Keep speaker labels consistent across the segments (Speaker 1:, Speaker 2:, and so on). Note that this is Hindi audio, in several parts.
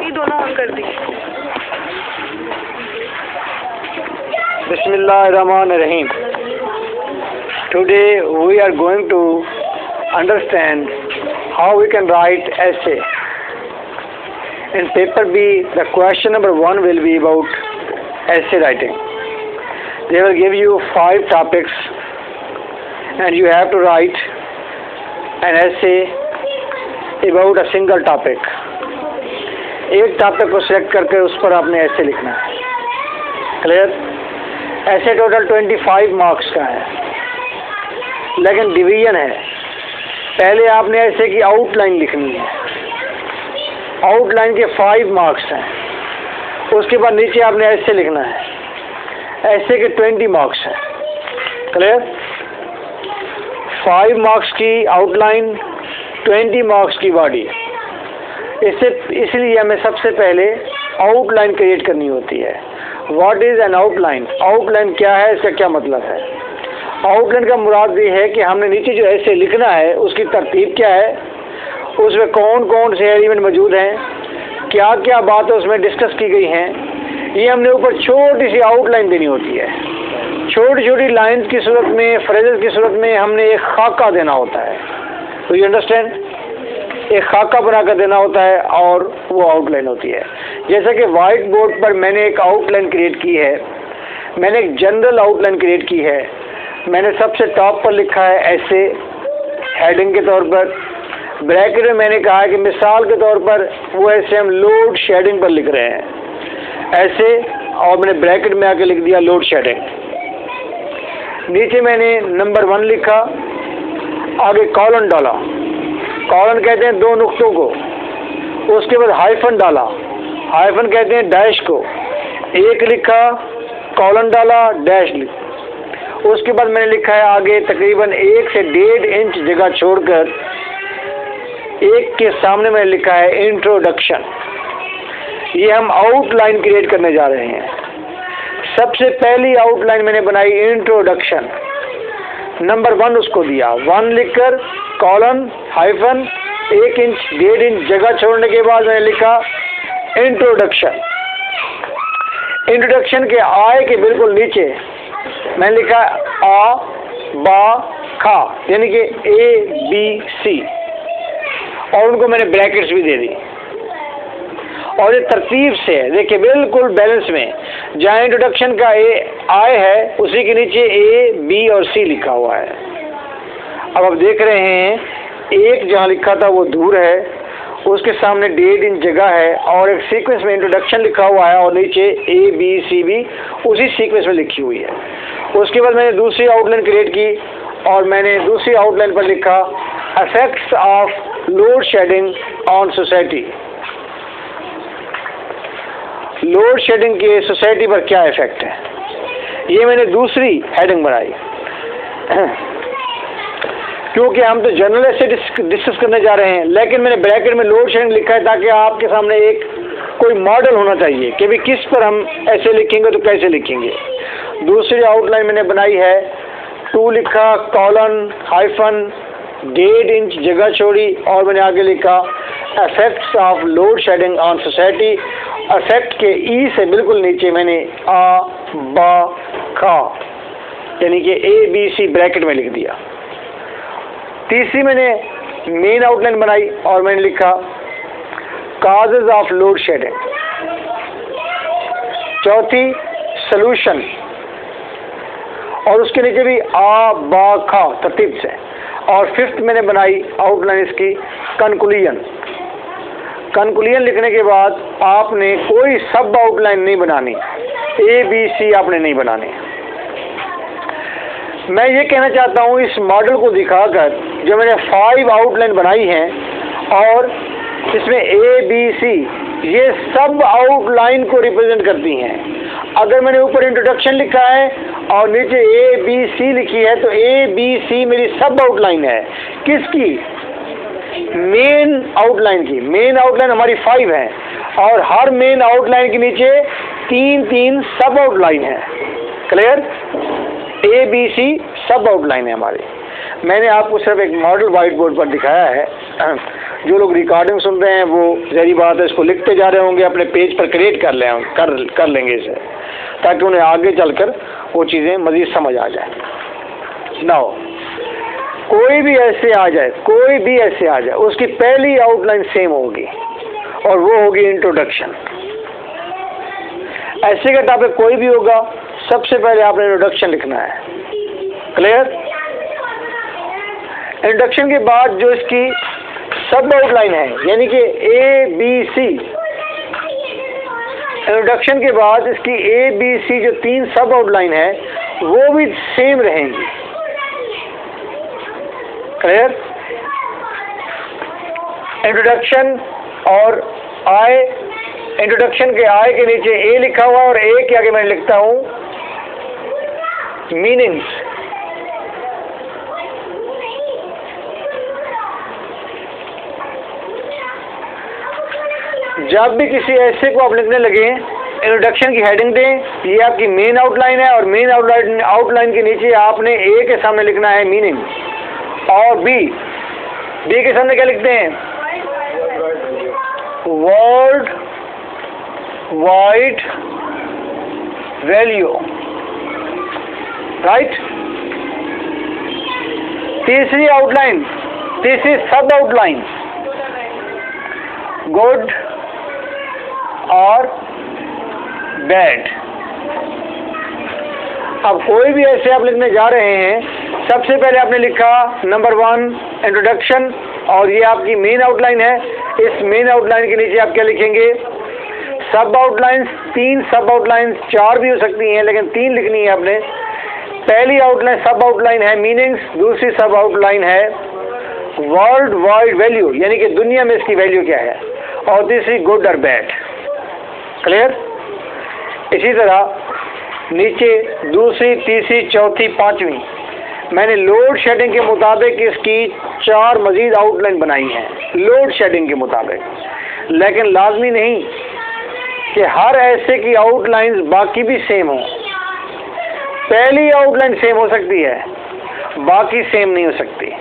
Speaker 1: नहीं, दोनों ऑन कर दी।
Speaker 2: Bismillahirrahmanirrahim. Today we are going to understand how we can write essay. In paper B, the question number 1 will be about essay writing. They will give you 5 topics and you have to write an essay about a single topic. एक टॉपिक को सिलेक्ट करके उस पर आपने ऐसे लिखना है। क्लियर? ऐसे टोटल 25 मार्क्स का है, लेकिन डिवीजन है। पहले आपने ऐसे की आउटलाइन लिखनी है। आउटलाइन के 5 मार्क्स हैं। उसके बाद नीचे आपने ऐसे लिखना है। ऐसे के 20 मार्क्स हैं। क्लियर? 5 मार्क्स की आउटलाइन, 20 मार्क्स की बॉडी। इसलिए हमें सबसे पहले आउटलाइन क्रिएट करनी होती है। What is an outline? Outline क्या है, इसका क्या मतलब है? आउटलाइन का मुराद ये है कि हमने नीचे जो ऐसे लिखना है उसकी तरतीब क्या है, उसमें कौन कौन से एलिमेंट मौजूद हैं, क्या क्या बातें उसमें डिस्कस की गई हैं, ये हमने ऊपर छोटी सी आउटलाइन देनी होती है। छोटी छोटी लाइन्स की सूरत में, फ्रेजेस की सूरत में हमने एक खाका देना होता है। तो यू अंडरस्टैंड? एक खाका बनाकर देना होता है और वो आउटलाइन होती है। जैसे कि वाइट बोर्ड पर मैंने एक आउटलाइन क्रिएट की है, मैंने एक जनरल आउटलाइन क्रिएट की है। मैंने सबसे टॉप पर लिखा है ऐसे, हेडिंग के तौर पर। ब्रैकेट में मैंने कहा है कि मिसाल के तौर पर वो ऐसे हम लोड शेडिंग पर लिख रहे हैं ऐसे, और मैंने ब्रैकेट में आके लिख दिया लोड शेडिंग। नीचे मैंने नंबर 1 लिखा, आगे कॉलन डाला। कॉलन कहते हैं 2 नुक्तों को। उसके बाद हाइफन डाला, हाइफन कहते हैं डैश को। एक लिखा, कॉलन डाला, डैश लिखा। उसके बाद मैंने लिखा है आगे तकरीबन 1 से 1.5 इंच जगह छोड़कर एक के सामने मैंने लिखा है इंट्रोडक्शन। ये हम आउटलाइन क्रिएट करने जा रहे हैं। सबसे पहली आउटलाइन मैंने बनाई इंट्रोडक्शन। नंबर 1 उसको दिया, 1 लिखकर कॉलन हाइफन 1 इंच 1.5 इंच जगह छोड़ने के बाद मैंने लिखा इंट्रोडक्शन। इंट्रोडक्शन के आय के बिल्कुल नीचे मैंने लिखा आ बा खा, यानी कि ABC, और उनको मैंने ब्रैकेट्स भी दे दी। और ये तरतीब से देखिए बिल्कुल बैलेंस में, जहाँ इंट्रोडक्शन का आय है उसी के नीचे A, B और C लिखा हुआ है। अब आप देख रहे हैं एक जहाँ लिखा था वो दूर है, उसके सामने 1.5 इंच जगह है, और एक सीक्वेंस में इंट्रोडक्शन लिखा हुआ है और नीचे ABC भी उसी सीक्वेंस में लिखी हुई है। उसके बाद मैंने दूसरी आउटलाइन क्रिएट की और मैंने दूसरी आउटलाइन पर लिखा effects of load shedding on society. Load shedding के सोसाइटी पर क्या इफेक्ट है, ये मैंने दूसरी हेडिंग बनाई। क्योंकि हम तो जनरल ऐसे डिस्कस करने जा रहे हैं, लेकिन मैंने ब्रैकेट में लोड शेडिंग लिखा है ताकि आपके सामने एक कोई मॉडल होना चाहिए कि भी किस पर हम ऐसे लिखेंगे तो कैसे लिखेंगे। दूसरी आउटलाइन मैंने बनाई है, 2 लिखा, कॉलन हाइफन 1.5 इंच जगह छोड़ी और मैंने आगे लिखा effects of load shedding on society. Effect के ई से बिल्कुल नीचे मैंने आ बा खा, यानी कि ABC ब्रैकेट में लिख दिया। तीसरी मैंने मेन आउटलाइन बनाई और मैंने लिखा काजेज ऑफ लोड शेडिंग। चौथी सॉल्यूशन, और उसके नीचे भी आ बा खा तरतीब से। और 5th मैंने बनाई आउटलाइन इसकी कंक्लूजन। कंक्लूजन लिखने के बाद आपने कोई सब आउटलाइन नहीं बनानी, ABC आपने नहीं बनानी। मैं ये कहना चाहता हूँ इस मॉडल को दिखाकर, जो मैंने 5 आउटलाइन बनाई हैं और इसमें ABC ये सब आउटलाइन को रिप्रेजेंट करती हैं। अगर मैंने ऊपर इंट्रोडक्शन लिखा है और नीचे ABC लिखी है तो ABC मेरी सब आउटलाइन है। किसकी? मेन आउटलाइन की। मेन आउटलाइन हमारी 5 है और हर मेन आउटलाइन के नीचे 3-3 सब आउटलाइन है। क्लियर? ABC सब आउटलाइन है हमारी। मैंने आपको सिर्फ एक मॉडल व्हाइट बोर्ड पर दिखाया है जो लोग रिकॉर्डिंग सुन रहे हैं वो जहरी बात है इसको लिखते जा रहे होंगे, अपने पेज पर क्रिएट कर लेंगे इसे, ताकि उन्हें आगे चलकर वो चीज़ें मज़ीद समझ आ जाए। नाउ कोई भी ऐसे आ जाए उसकी पहली आउटलाइन सेम होगी और वो होगी इंट्रोडक्शन। ऐसे का टॉपिक कोई भी होगा, सबसे पहले आपने इंट्रोडक्शन लिखना है। क्लियर? इंट्रोडक्शन के बाद जो इसकी सब आउटलाइन है, यानी कि ABC, इंट्रोडक्शन के बाद इसकी ABC जो 3 सब आउटलाइन है वो भी सेम रहेंगी। क्लियर? इंट्रोडक्शन और आई, इंट्रोडक्शन के आई के नीचे ए लिखा हुआ और ए के आगे मैं लिखता हूं मीनिंग्स। जब भी किसी ऐसे को आप लिखने लगे, इंट्रोडक्शन की हेडिंग दें, ये आपकी मेन आउटलाइन है और मेन आउटलाइन के नीचे आपने ए के सामने लिखना है मीनिंग, और बी के सामने क्या लिखते हैं? World wide value, right? तीसरी सब आउटलाइन गुड और बैड। अब कोई भी ऐसे आप लिखने जा रहे हैं, सबसे पहले आपने लिखा नंबर 1 इंट्रोडक्शन, और ये आपकी मेन आउटलाइन है। इस मेन आउटलाइन के नीचे आप क्या लिखेंगे? सब आउटलाइंस, 3 सब आउटलाइंस, 4 भी हो सकती हैं लेकिन 3 लिखनी है आपने। पहली आउटलाइन सब आउटलाइन है मीनिंग्स, दूसरी सब आउटलाइन है वर्ल्ड वाइड वैल्यू, यानी कि दुनिया में इसकी वैल्यू क्या है, और तीसरी गुड और बैड। क्लियर? इसी तरह नीचे दूसरी, तीसरी, चौथी, 5वीं मैंने लोड शेडिंग के मुताबिक इसकी 4 मजीद आउटलाइन बनाई हैं, लोड शेडिंग के मुताबिक। लेकिन लाजमी नहीं कि हर ऐसे की आउटलाइंस बाकी भी सेम हो। पहली आउटलाइन सेम हो सकती है, बाकी सेम नहीं हो सकती।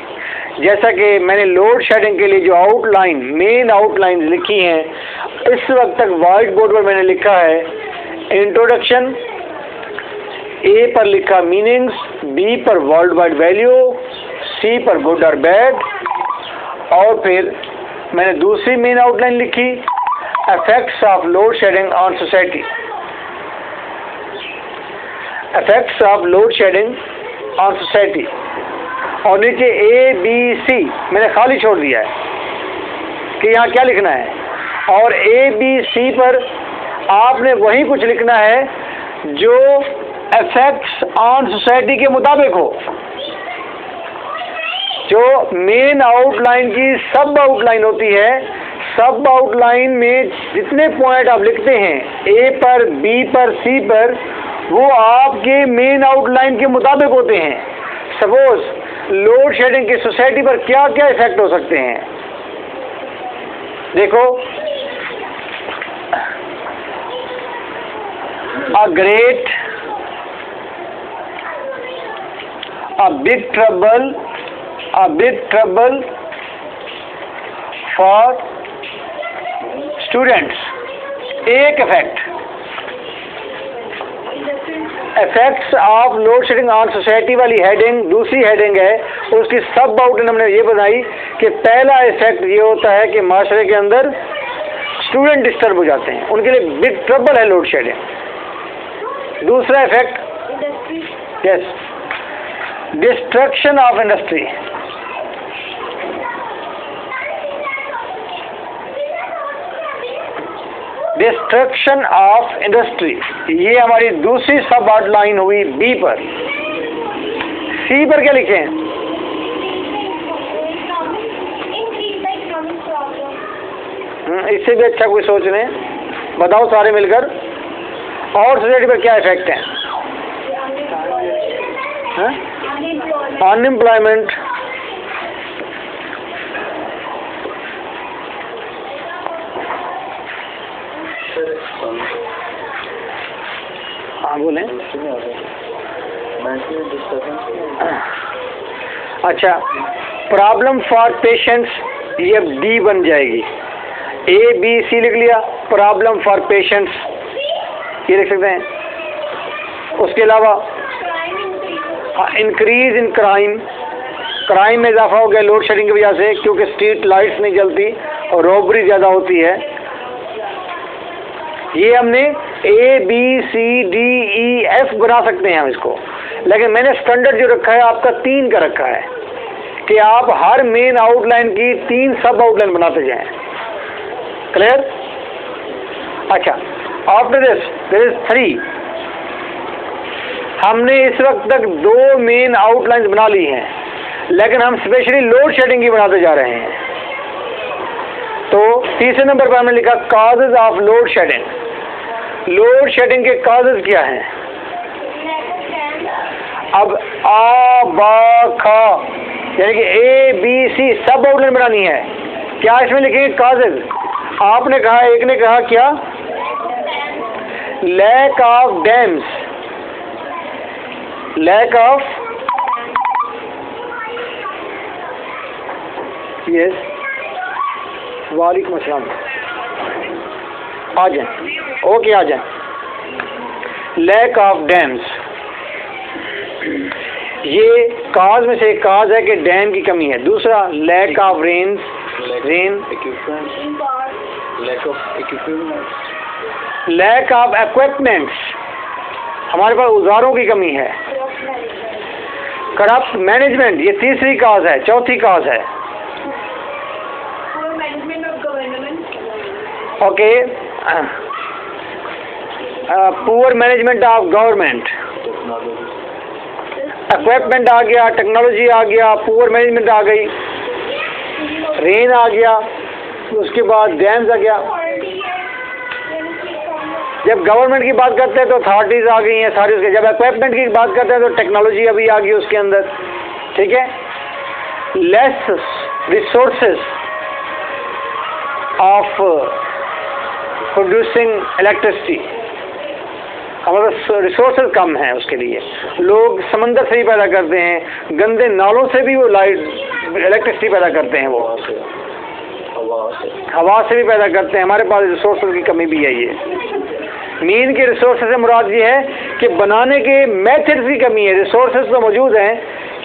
Speaker 2: जैसा कि मैंने लोड शेडिंग के लिए जो आउटलाइन, मेन आउटलाइन लिखी हैं, इस वक्त तक वाइट बोर्ड पर मैंने लिखा है इंट्रोडक्शन, ए पर लिखा मीनिंग्स, बी पर वर्ल्ड वाइड वैल्यू, सी पर गुड और बैड, और फिर मैंने दूसरी मेन आउटलाइन लिखी effects of load shedding on society, effects of load shedding on society, और नीचे ABC मैंने खाली छोड़ दिया है कि यहाँ क्या लिखना है, और ABC पर आपने वही कुछ लिखना है जो इफेक्ट्स ऑन सोसाइटी के मुताबिक हो, जो मेन आउटलाइन की सब आउटलाइन होती है। सब आउटलाइन में जितने पॉइंट आप लिखते हैं ए पर, बी पर, सी पर, वो आपके मेन आउटलाइन के मुताबिक होते हैं। सपोज लोड शेडिंग की सोसाइटी पर क्या क्या इफेक्ट हो सकते हैं, देखो, a big trouble for students, एक effects of load shedding on society वाली हेडिंग दूसरी हेडिंग है, उसकी सब आउटलाइन हमने ये बनाई कि पहला इफेक्ट ये होता है कि माशरे के अंदर स्टूडेंट डिस्टर्ब हो जाते हैं, उनके लिए बिग ट्रबल है लोड शेडिंग। दूसरा effect, yes, destruction of industry, destruction of industry, ये हमारी दूसरी सब आउटलाइन हुई बी पर। सी पर क्या लिखें? इससे भी अच्छा कोई सोच लें, बताओ सारे मिलकर, और सोसाइटी पर क्या इफेक्ट है? अनएम्प्लॉयमेंट, हाँ बोलें। अच्छा, प्रॉब्लम फॉर पेशेंट्स ये अब डी बन जाएगी। ए बी सी लिख लिया, प्रॉब्लम फॉर पेशेंट्स, ये लिख सकते हैं। उसके अलावा इंक्रीज इन क्राइम, क्राइम में इजाफा हो गया लोड शेडिंग की वजह से, क्योंकि स्ट्रीट लाइट्स नहीं जलती और रॉबरी ज़्यादा होती है। ये हमने A B C D E F बना सकते हैं हम इसको, लेकिन मैंने स्टैंडर्ड जो रखा है आपका 3 का रखा है कि आप हर मेन आउटलाइन की 3 सब आउटलाइन बनाते जाएं। क्लियर? अच्छा, आफ्टर दिस देयर इज 3। हमने इस वक्त तक 2 मेन आउटलाइंस बना ली हैं, लेकिन हम स्पेशली लोड शेडिंग की बनाते जा रहे हैं। तो तीसरे नंबर पर हमने लिखा causes of load shedding. Load shedding के कॉजेज क्या हैं? अब आ बा खा यानी कि ए बी सी सब आउटलाइन बनानी है। क्या इसमें लिखेंगे कॉजेज? आपने कहा, एक ने कहा क्या? Lack of dams, lack of, yes, वालेकुम अस्सलाम, आ जाए, ओके आ जाए। लैक ऑफ डैम्स, ये काज में से एक काज है कि डैम की कमी है। दूसरा lack of rain, lack of equipments, हमारे पास औजारों की कमी है। करप्ट मैनेजमेंट, ये तीसरी काज है। चौथी काज है okay poor management of government. Equipment आ गया, टेक्नोलॉजी आ गया, पुअर मैनेजमेंट आ गई, रेन आ गया, उसके बाद डैम्स आ गया। जब गवर्नमेंट की बात करते हैं तो अथॉरिटीज़ आ गई हैं सारी उसके। जब इक्विपमेंट की बात करते हैं तो टेक्नोलॉजी अभी आ गई उसके अंदर। ठीक है, less resources of producing electricity, हमारे रिसोर्सेज कम हैं उसके लिए। लोग समंदर से ही पैदा करते हैं, गंदे नालों से भी वो लाइट इलेक्ट्रिसिटी पैदा करते हैं, वो हवा से भी पैदा करते हैं। हमारे पास रिसोर्सेज की कमी भी है। ये मीन के रिसोर्सेज से मुराद ये है कि बनाने के मेथड्स की कमी है। रिसोर्सेज तो मौजूद हैं,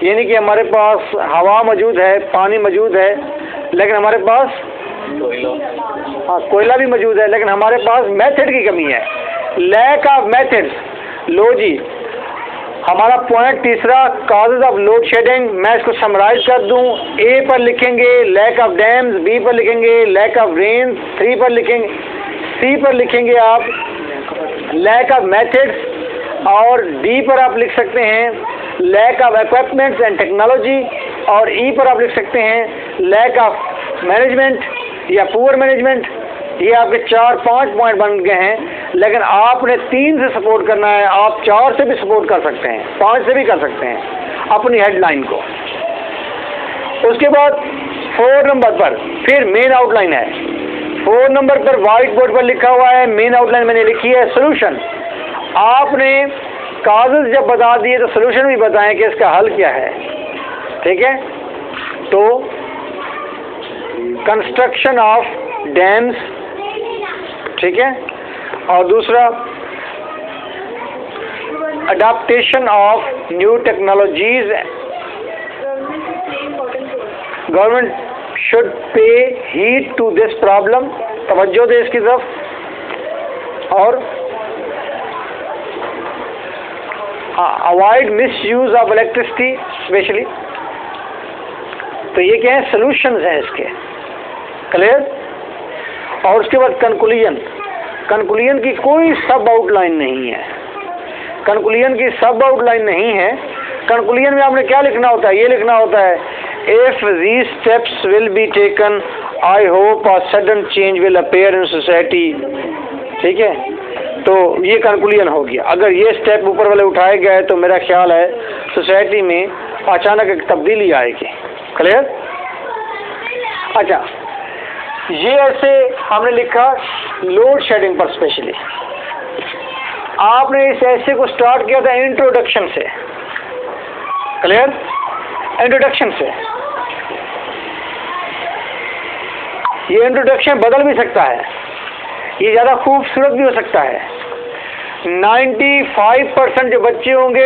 Speaker 2: यानी कि हमारे पास हवा मौजूद है, पानी मौजूद है, लेकिन हमारे पास कोयला भी मौजूद है, लेकिन हमारे पास मेथड की कमी है। Lack of methods. लो जी, हमारा पॉइंट तीसरा काजेज ऑफ लोड शेडिंग, मैं इसको समराइज कर दूं। ए पर लिखेंगे लैक ऑफ डैम्स, बी पर लिखेंगे लैक ऑफ रेन, 3 पर लिखेंगे, सी पर लिखेंगे आप लैक ऑफ मेथड्स, और डी पर आप लिख सकते हैं lack of equipments and technology, और ई पर आप लिख सकते हैं लैक ऑफ मैनेजमेंट या पुअर मैनेजमेंट। ये आपके 4-5 पॉइंट बन गए हैं, लेकिन आपने 3 से सपोर्ट करना है। आप 4 से भी सपोर्ट कर सकते हैं, 5 से भी कर सकते हैं अपनी हेडलाइन को। उसके बाद 4 नंबर पर फिर मेन आउटलाइन है। 4 नंबर पर व्हाइट बोर्ड पर लिखा हुआ है, मेन आउटलाइन मैंने लिखी है सोल्यूशन। आपने काजेज जब बता दिए तो सोल्यूशन भी बताएं कि इसका हल क्या है। ठीक है, तो कंस्ट्रक्शन ऑफ डैम्स, ठीक है, और दूसरा adaptation of new technologies. Government should pay heed to this problem, तवज्जो दे इसकी तरफ। और avoid misuse of electricity specially. तो ये क्या है, सॉल्यूशंस हैं इसके। क्लियर? और उसके बाद कंक्लूजन। कंक्लूजन की कोई सब आउटलाइन नहीं है, कंक्लूजन की सब आउटलाइन नहीं है। कंक्लूजन में आपने क्या लिखना होता है? ये लिखना होता है if these steps will be taken I hope a sudden change will appear in society। ठीक है, तो ये कंक्लूजन हो गया। अगर ये स्टेप ऊपर वाले उठाए गए तो मेरा ख्याल है सोसाइटी में अचानक एक तब्दीली आएगी। क्लियर? अच्छा, ये ऐसे हमने लिखा लोड शेडिंग पर स्पेशली। आपने इस ऐसे को स्टार्ट किया था इंट्रोडक्शन से। क्लियर? इंट्रोडक्शन से ये इंट्रोडक्शन बदल भी सकता है, ये ज़्यादा खूबसूरत भी हो सकता है। 95% जो बच्चे होंगे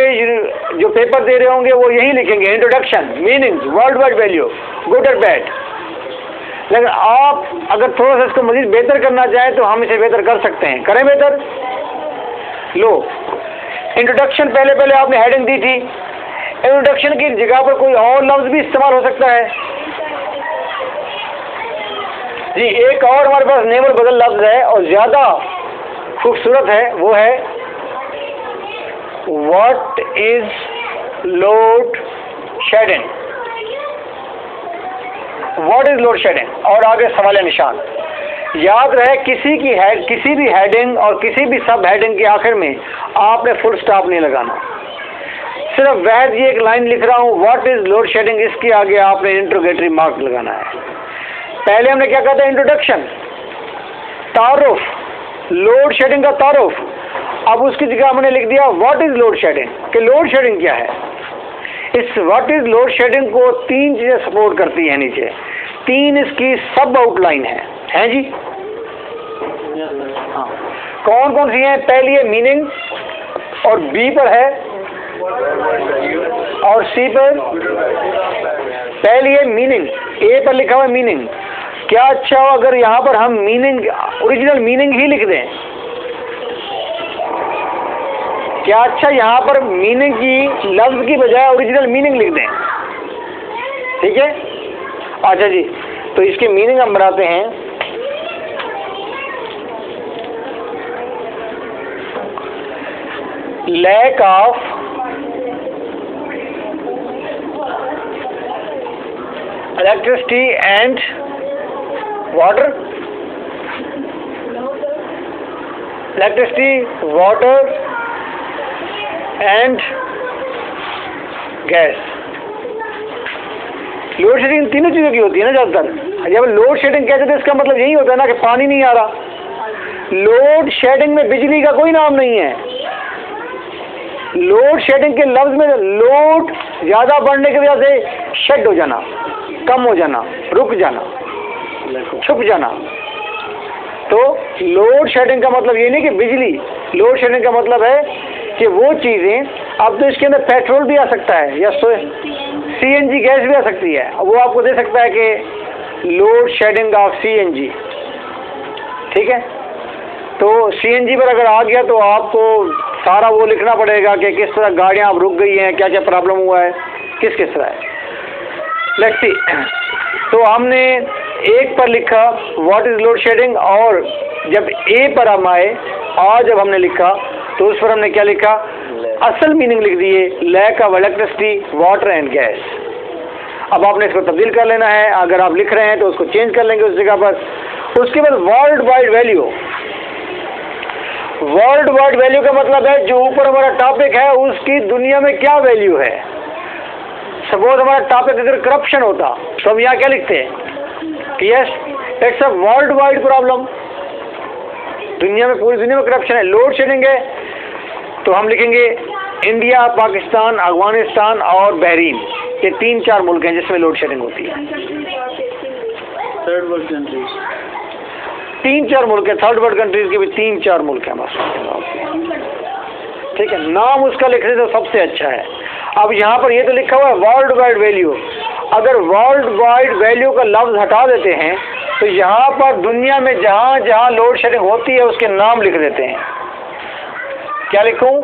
Speaker 2: जो पेपर दे रहे होंगे वो यही लिखेंगे, introduction, meanings, world wide value, good और बैड। लेकिन आप अगर थोड़ा सा इसको मज़ीद बेहतर करना चाहें तो हम इसे बेहतर कर सकते हैं। करें बेहतर? लो, इंट्रोडक्शन पहले पहले आपने हेडिंग दी थी, इंट्रोडक्शन की जगह पर कोई और लफ्ज़ भी इस्तेमाल हो सकता है जी। एक और हमारे पास नेमल बदल लफ्ज़ है और ज़्यादा खूबसूरत है, वो है what is load shedding. What is load shedding और आगे सवाल निशान। याद रहे किसी भी हेडिंग और किसी भी सब हेडिंग के आखिर में आपने फुल स्टॉप नहीं लगाना। सिर्फ वैध ये एक लाइन लिख रहा हूँ व्हाट इज लोड शेडिंग, इसके आगे आपने इंट्रोगेटरी मार्क लगाना है। पहले हमने क्या कहा था? इंट्रोडक्शन, तारुफ, लोड शेडिंग का तारुफ। अब उसकी जगह हमने लिख दिया व्हाट इज लोड शेडिंग, कि लोड शेडिंग क्या है। इस व्हाट इज लोड शेडिंग को 3 चीजें सपोर्ट करती हैं नीचे, 3 इसकी सब आउटलाइन है जी। हाँ, कौन कौन सी हैं? पहली है मीनिंग और बी पर है और सी पर। पहली है मीनिंग, ए पर लिखा हुआ है मीनिंग। क्या अच्छा हो अगर यहाँ पर हम मीनिंग, ओरिजिनल मीनिंग ही लिख दें? क्या अच्छा यहाँ पर मीनिंग की लफ्ज की बजाय ओरिजिनल मीनिंग लिख दें? ठीक है, अच्छा जी। तो इसके मीनिंग हम बनाते हैं। Lack of electricity and water, electricity, water and gas. Load shedding तीनों चीज़ों की होती है ना ज़्यादातर। जब लोड शेडिंग कहते हैं इसका मतलब यही होता है ना कि पानी नहीं आ रहा। लोड शेडिंग में बिजली का कोई नाम नहीं है। लोड शेडिंग के लफ्ज़ में लोड ज़्यादा बढ़ने की वजह से शेड हो जाना, कम हो जाना, रुक जाना, छुप जाना। तो लोड शेडिंग का मतलब ये नहीं कि बिजली, लोड शेडिंग का मतलब है कि वो चीज़ें, अब तो इसके अंदर पेट्रोल भी आ सकता है या CNG गैस भी आ सकती है, वो आपको दे सकता है कि लोड शेडिंग ऑफ CNG। ठीक है, तो CNG पर अगर आ गया तो आपको सारा वो लिखना पड़ेगा कि किस तरह गाड़ियाँ अब रुक गई हैं, क्या क्या प्रॉब्लम हुआ है, किस तरह है। Let's see. तो हमने एक पर लिखा व्हाट इज लोड शेडिंग, और जब ए पर हम आए, जब हमने लिखा तो उस पर हमने क्या लिखा? असल मीनिंग लिख दिए, lack of electricity, water and gas. अब आपने इसको तब्दील कर लेना है। अगर आप लिख रहे हैं तो उसको चेंज कर लेंगे उस जगह पर। उसके बाद world wide value. World wide value का मतलब है जो ऊपर हमारा टॉपिक है उसकी दुनिया में क्या वैल्यू है। सपोज हमारा टॉपिक अगर करप्शन होता तो हम यहाँ क्या लिखते हैं कि yes it's a world wide problem, दुनिया में, पूरी दुनिया में करप्शन है। लोड शेडिंग है तो हम लिखेंगे इंडिया, पाकिस्तान, अफगानिस्तान और बहरीन, ये 3-4 मुल्क हैं जिसमें लोड शेडिंग होती है।
Speaker 1: थर्ड वर्ल्ड कंट्रीज,
Speaker 2: 3-4 मुल्क है, थर्ड वर्ल्ड कंट्रीज के भी 3-4 मुल्क हैं बस। ठीक है, नाम उसका लिख रहे तो सबसे अच्छा है। अब यहाँ पर ये तो लिखा हुआ है वर्ल्ड वाइड वैल्यू। अगर वर्ल्ड वाइड वैल्यू का लफ्ज़ हटा देते हैं तो यहाँ पर दुनिया में जहाँ जहाँ लोड शेडिंग होती है उसके नाम लिख देते हैं। क्या लिखूं?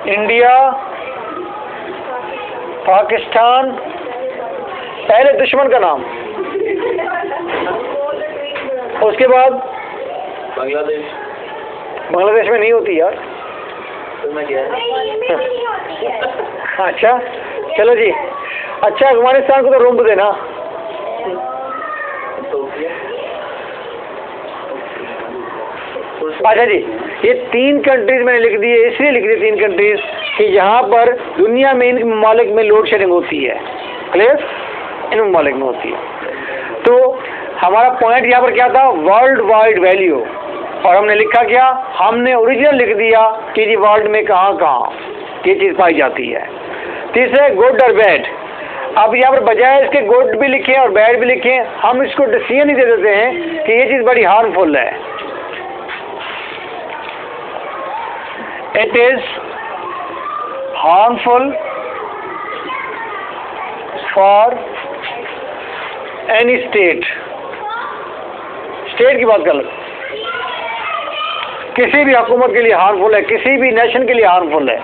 Speaker 2: इंडिया, पाकिस्तान, पहले दुश्मन का नाम, उसके बाद
Speaker 1: बांग्लादेश।
Speaker 2: बांग्लादेश में नहीं होती यार।
Speaker 1: तो मैं क्या
Speaker 2: अच्छा चलो जी। अच्छा, अफगानिस्तान को तो रोक देना। अच्छा जी, ये 3 कंट्रीज मैंने लिख दिए, इसलिए लिख दिए 3 कंट्रीज कि यहाँ पर दुनिया में इन ममालिक में लोड शेडिंग होती है। क्लियर? इन ममालिक में होती है। तो हमारा पॉइंट यहाँ पर क्या था? World wide value. और हमने लिखा क्या? हमने ओरिजिनल लिख दिया कि जी वर्ल्ड में कहाँ कहाँ ये चीज़ पाई जाती है। तीसरे गुड और बैड। अब यहाँ पर बजाय इसके गुड भी लिखें और बैड भी लिखें, हम इसको डिसीजन ही दे देते हैं कि ये चीज़ बड़ी हार्मफुल है। It is harmful for any state, state की बात कर लो, किसी भी हुकूमत के लिए हार्मफुल है, किसी भी नेशन के लिए हार्मफुल है।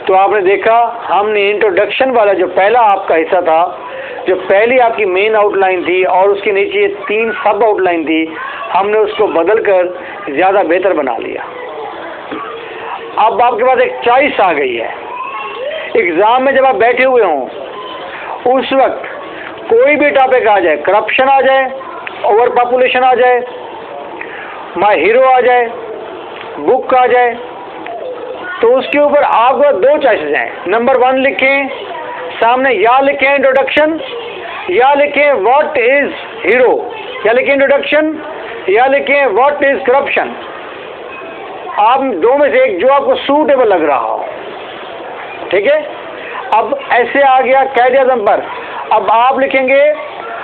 Speaker 2: तो आपने देखा हमने इंट्रोडक्शन वाला जो पहला आपका हिस्सा था, जो पहली आपकी मेन आउटलाइन थी और उसके नीचे 3 सब आउटलाइन थी, हमने उसको बदलकर ज़्यादा बेहतर बना लिया। अब आपके पास एक चॉइस आ गई है। एग्ज़ाम में जब आप बैठे हुए हों उस वक्त कोई भी टॉपिक आ जाए, करप्शन आ जाए, ओवर पॉपुलेशन आ जाए, माय हीरो आ जाए, बुक आ जाए, तो उसके ऊपर आपको 2 चॉइसेस हैं। नंबर 1 लिखें, सामने या लिखें इंट्रोडक्शन, या लिखें व्हाट इज हीरो, या लिखें इंट्रोडक्शन, या लिखें व्हाट इज करप्शन। आप 2 में से एक जो आपको सूटेबल लग रहा हो, ठीक है। अब ऐसे आ गया कायदे आज़म पर, अब आप लिखेंगे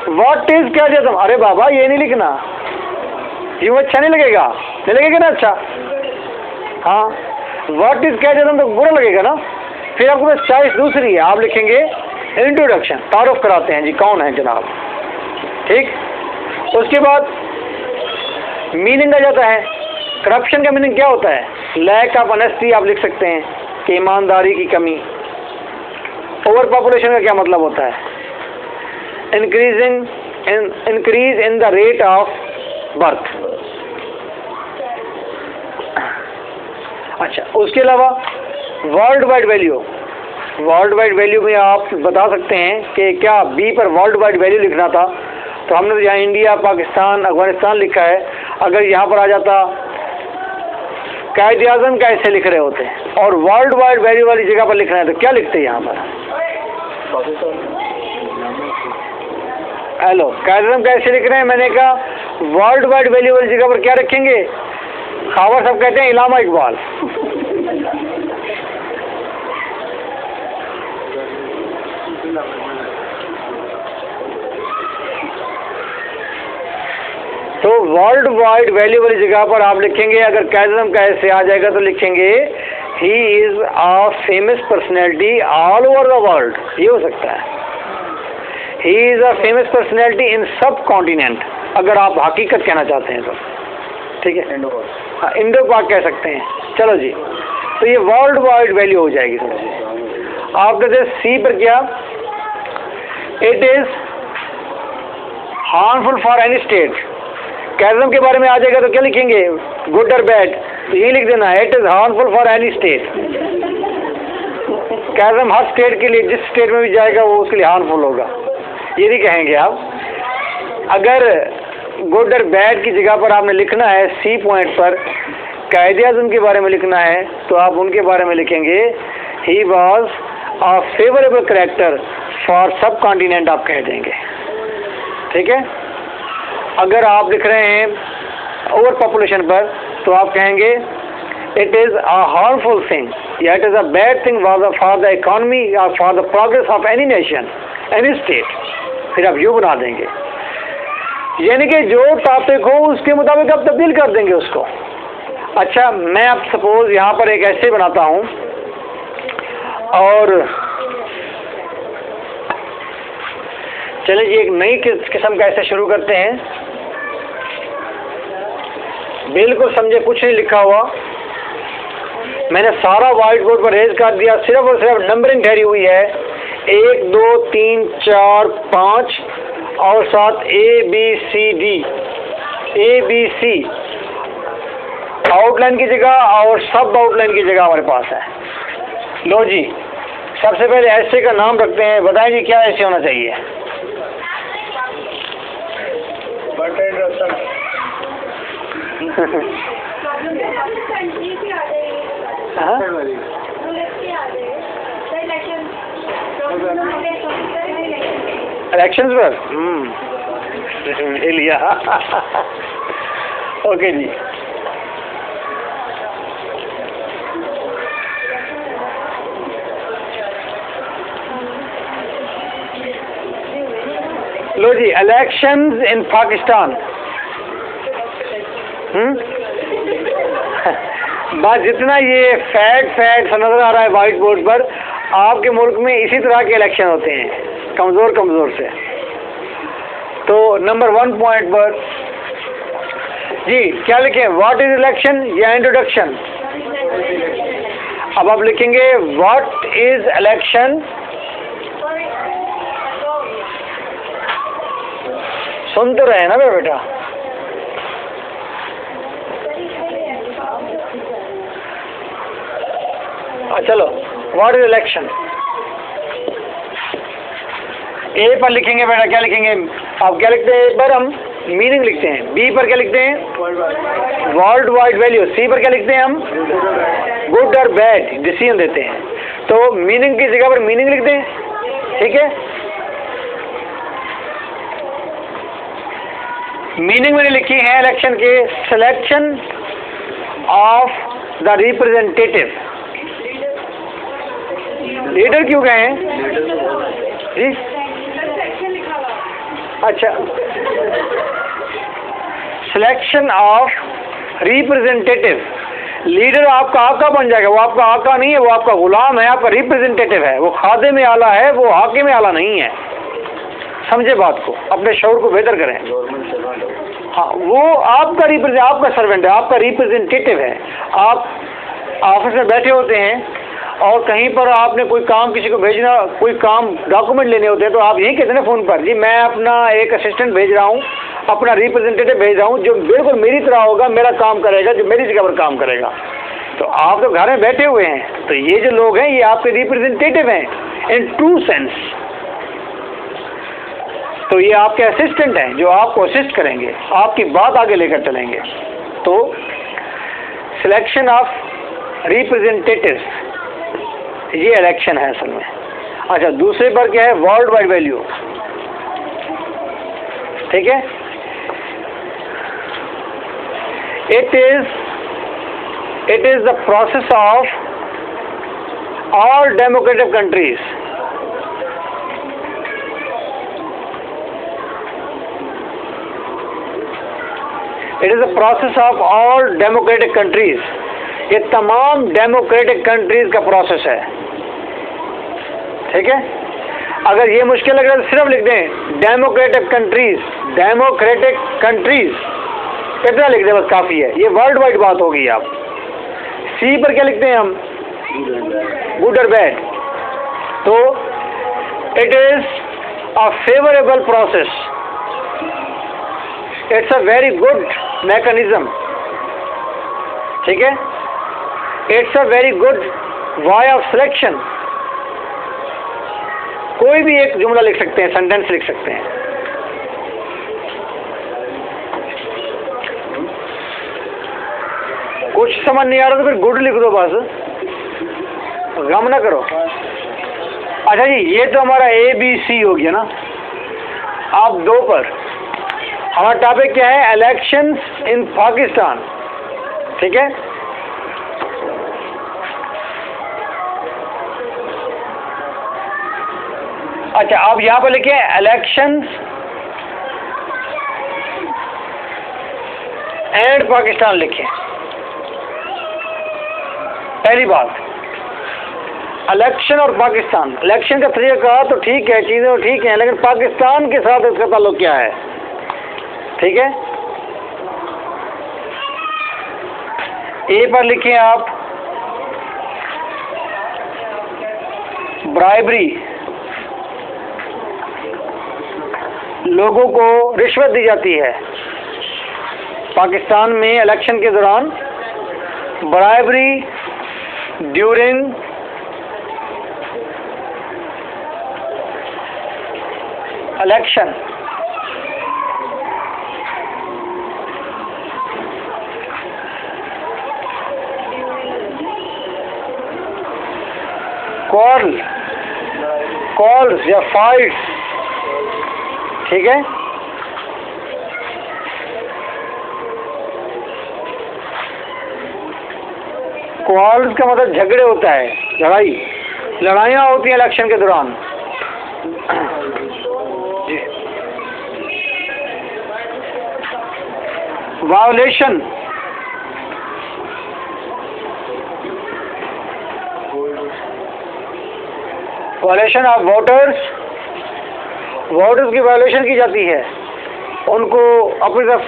Speaker 2: व्हाट इज कायदे आज़म। अरे बाबा ये नहीं लिखना, यूँ अच्छा नहीं लगेगा, नहीं लगेगा ना अच्छा, हाँ व्हाट इज कायदे आज़म तो बुरा लगेगा ना। फिर आपको बस चॉइस दूसरी है, आप लिखेंगे इंट्रोडक्शन, तारुफ कराते हैं जी कौन है जनाब, ठीक। उसके बाद मीनिंग आ जाता है। करप्शन का मीनिंग क्या होता है? लैक ऑफ ऑनेस्टी आप लिख सकते हैं कि ईमानदारी की कमी। ओवर पॉपुलेशन का क्या मतलब होता है? Increase in the rate of birth. अच्छा, उसके अलावा world wide value, world wide value में आप बता सकते हैं कि क्या बी पर वर्ल्ड वाइड वैल्यू लिखना था, तो हमने तो यहाँ इंडिया, पाकिस्तान, अफगानिस्तान लिखा है। अगर यहाँ पर आ जाता कायदे आज़म का ऐसे लिख रहे होते और वर्ल्ड वाइड वैल्यू वाली जगह पर लिखना है तो क्या लिखते हैं यहाँ पर? हेलो, कायदे आज़म कैसे लिख रहे हैं? मैंने कहा वर्ल्ड वाइड वैल्यू वाली जगह पर क्या रखेंगे? खावर साहब कहते हैं इलामा इकबाल। तो वर्ल्ड वाइड वैल्यू वाली जगह पर आप लिखेंगे, अगर कायदे आज़म का ऐसे आ जाएगा तो लिखेंगे he is a famous personality all over the world. ये हो सकता है, he is a famous personality इन सब कॉन्टिनेंट, अगर आप हकीकत कहना चाहते हैं तो, ठीक है। हाँ, इंडो पाक कह सकते हैं। चलो जी, तो ये वर्ल्ड वाइड वैल्यू हो जाएगी। समझिए आप कहते सी पर क्या, it is harmful for any state. कैज़म के बारे में आ जाएगा तो क्या लिखेंगे? गुड और बैड, तो ये लिख देना, it is harmful for any state. कैज़म हर स्टेट के लिए, जिस स्टेट में भी जाएगा वो उसके लिए हार्मफुल होगा, ये नहीं कहेंगे आप। अगर गुड और बैड की जगह पर आपने लिखना है सी पॉइंट पर कायदे आज़म के बारे में लिखना है, तो आप उनके बारे में लिखेंगे he was a favourable character for सब कॉन्टिनेंट, आप कह देंगे, ठीक है। अगर आप लिख रहे हैं ओवर पॉपुलेशन पर तो आप कहेंगे it is a harmful thing या it is a bad thing for the economy या for the progress of any nation, any state, फिर आप यूँ बना देंगे। यानी कि जो टॉपिक हो उसके मुताबिक आप तब्दील कर देंगे उसको। अच्छा, मैं अब सपोज यहाँ पर एक ऐसे बनाता हूँ और चलिए जी एक नई किस्म का ऐसे शुरू करते हैं। बिल्कुल समझे, कुछ नहीं लिखा हुआ, मैंने सारा व्हाइट बोर्ड पर रेज कर दिया, सिर्फ और सिर्फ नंबरिंग ठहरी हुई है 1 2 3 4 5 और साथ ABCD, ABC आउटलाइन की जगह और सब आउटलाइन की जगह हमारे पास है। लो जी, सबसे पहले ऐसे का नाम रखते हैं, बताएं जी क्या ऐसे होना चाहिए? इलेक्शंस पर ले लिया। ओके जी, लो जी, इलेक्शंस इन पाकिस्तान। बस जितना ये फैक्ट नजर आ रहा है वाइट बोर्ड पर, आपके मुल्क में इसी तरह के इलेक्शन होते हैं, कमज़ोर से। तो नंबर 1 पॉइंट पर जी क्या लिखें, व्हाट इज इलेक्शन या इंट्रोडक्शन? अब आप लिखेंगे व्हाट इज इलेक्शन। सुन तो रहे ना बेटा? चलो, व्हाट इज इलेक्शन? ए पर लिखेंगे बेटा, क्या लिखेंगे आप? क्या लिखते हैं? ए पर हम मीनिंग लिखते हैं। बी पर क्या लिखते हैं? World wide value. सी पर क्या लिखते हैं हम? गुड और बैड डिसीजन देते हैं। तो मीनिंग की जगह पर मीनिंग लिखते हैं, ठीक है? मीनिंग मैंने लिखी है इलेक्शन के, selection of the representative. Leader क्यों गए हैं जी? अच्छा, सिलेक्शन ऑफ रिप्रेजेंटेटिव। लीडर आपका आका बन जाएगा। वो आपका आका नहीं है, वो आपका गुलाम है, आपका रिप्रेजेंटेटिव है। वो खादे में आला है, वो हाके में आला नहीं है। समझे बात को, अपने शौर को बेहतर करें। हाँ, वो आपका सर्वेंट है, आपका रिप्रेजेंटेटिव है। आप ऑफिस में बैठे होते हैं और कहीं पर आपने कोई काम किसी को भेजना, कोई काम डॉक्यूमेंट लेने होते हैं, तो आप यही कहते हैं फ़ोन पर, जी मैं अपना एक असिस्टेंट भेज रहा हूँ, अपना रिप्रेजेंटेटिव भेज रहा हूँ, जो बिल्कुल मेरी तरह होगा, मेरा काम करेगा, जो मेरी जगह पर काम करेगा। तो आप तो घर में बैठे हुए हैं, तो ये जो लोग हैं ये आपके रिप्रेजेंटेटिव हैं इन ट्रू सेंस। तो ये आपके असिस्टेंट हैं जो आपको असिस्ट करेंगे, आपकी बात आगे लेकर चलेंगे। तो सिलेक्शन ऑफ रिप्रेजेंटेटिव, ये इलेक्शन है असल में। अच्छा, दूसरे पर क्या है? वर्ल्ड वाइड वैल्यू, ठीक है? It is the process of all democratic countries. It is the process of all democratic countries. ये तमाम डेमोक्रेटिक कंट्रीज का प्रोसेस है, ठीक है? अगर ये मुश्किल लग रहा है तो सिर्फ लिख दें डेमोक्रेटिक कंट्रीज, डेमोक्रेटिक कंट्रीज, इतना लिख दें बस काफ़ी है। ये वर्ल्ड वाइड बात होगी। आप सी पर क्या लिखते हैं हम? गुड और बैड। तो it is a favourable process, it's a very good mechanism, ठीक है? It's a very good way of selection. कोई भी एक जुमला लिख सकते हैं, सेंटेंस लिख सकते हैं। कुछ समझ नहीं आ रहा तो फिर गुड लिख दो बस, गम ना करो। अच्छा जी, ये तो हमारा ABC हो गया ना। आप 2 पर हमारा टॉपिक क्या है? इलेक्शंस इन पाकिस्तान, ठीक है? अच्छा, आप यहाँ पर लिखे इलेक्शंस एंड पाकिस्तान लिखें। पहली बात, इलेक्शन और पाकिस्तान। इलेक्शन का तरीका तो ठीक है, चीज़ें तो ठीक हैं, लेकिन पाकिस्तान के साथ इसका ताल्लुक क्या है? ठीक है? ए पर लिखें आप ब्राइबरी, लोगों को रिश्वत दी जाती है। पाकिस्तान में इलेक्शन के दौरान ब्राइबरी ड्यूरिंग इलेक्शन, कॉल्स या फाइट्स, ठीक है? क्वार्रल्स का मतलब झगड़े होता है, लड़ाइयाँ होती हैं इलेक्शन के दौरान। जी violation, violation of voters, voters की वायोलेशन की जाती है, उनको अपनी तरफ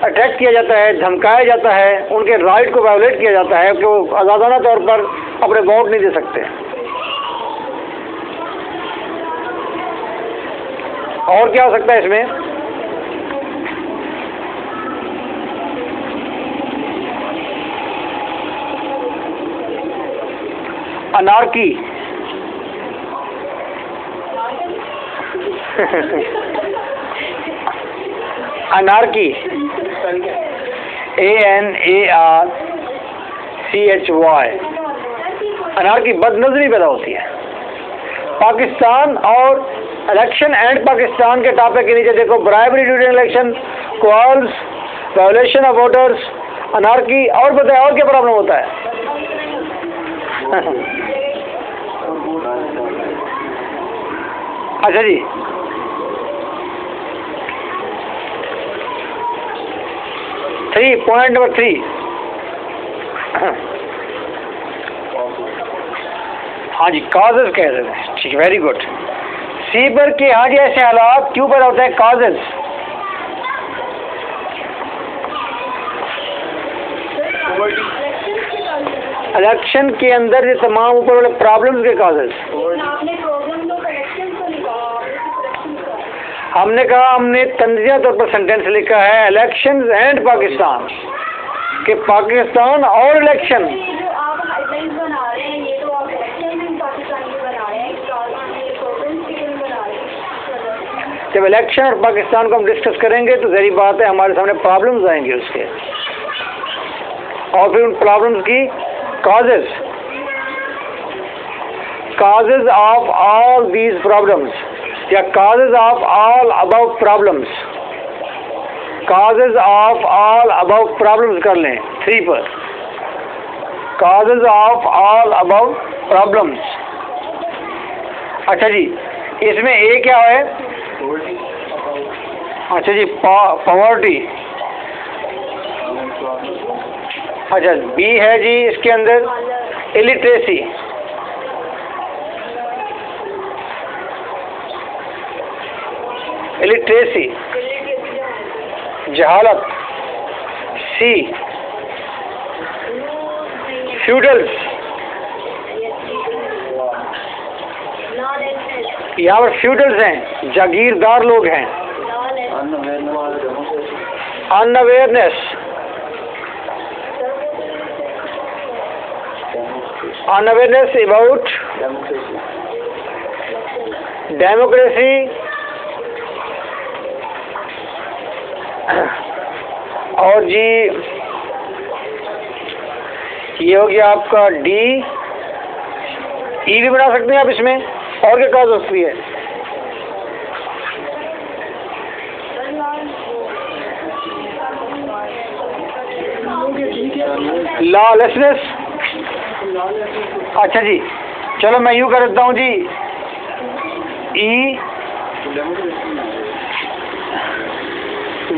Speaker 2: अट्रैक्ट किया जाता है, धमकाया जाता है, उनके राइट को वायोलेट किया जाता है कि वो आज़ादाना तौर पर अपने वोट नहीं दे सकते। और क्या हो सकता है इसमें? अनार्की, अनार्की, ANARCHY, अनार्की, बदनजरी पैदा होती है। पाकिस्तान और इलेक्शन एंड पाकिस्तान के टॉपिक के नीचे देखो, bribery during election, calls, violation of voters, anarchy, और बताए और क्या प्रॉब्लम होता है? अच्छा जी, पॉइंट नंबर 3, हाँ जी, काजेस कह रहे हैं, ठीक है, वेरी गुड। सी पर कि हाँ जी ऐसे हालात क्यों पैदा होते हैं? काजेस, इलेक्शन के अंदर ये तमाम ऊपर वाले प्रॉब्लम्स के काजेस। हमने कहा, हमने तंजिया तौर पर सेंटेंस लिखा है इलेक्शंस एंड पाकिस्तान, कि पाकिस्तान और इलेक्शन, जब इलेक्शन और पाकिस्तान को हम डिस्कस करेंगे तो ज़ाहिर बात है हमारे सामने प्रॉब्लम्स आएंगे उसके, और फिर उन प्रॉब्लम्स की causes, causes of all these problems, या causes of all above problems, causes of all above problems कर लें 3 पर, causes of all above problems. अच्छा जी, इसमें ए क्या है? अच्छा जी, पॉवर्टी। अच्छा, बी है जी इसके अंदर इलिटरेसी, इलिटरेसी, जहालत। सी फ्यूडल्स, यहाँ पर फ्यूडल्स हैं, जागीरदार लोग हैं। अनअवेयरनेस, अनअवेयरनेस अबाउट डेमोक्रेसी, और जी ये हो गया आपका डी। ई भी बना सकते हैं आप इसमें, और क्या काज हो सकती है? लॉलेसनेस। अच्छा जी, चलो मैं यूँ कर देता हूँ जी, E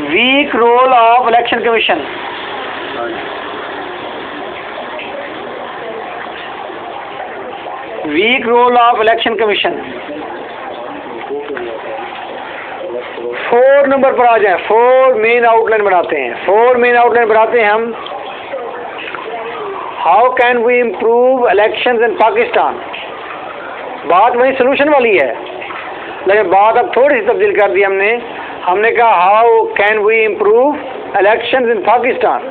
Speaker 2: weak role of election commission, weak role of election commission. 4 number पर आ जाए, 4 मेन आउटलाइन बनाते हैं, 4 मेन आउटलाइन बनाते हैं हम। How can we improve elections in Pakistan? बात वही सोल्यूशन वाली है, लेकिन बात अब थोड़ी सी तब्दील कर दी हमने। हमने कहा how can we improve elections in Pakistan,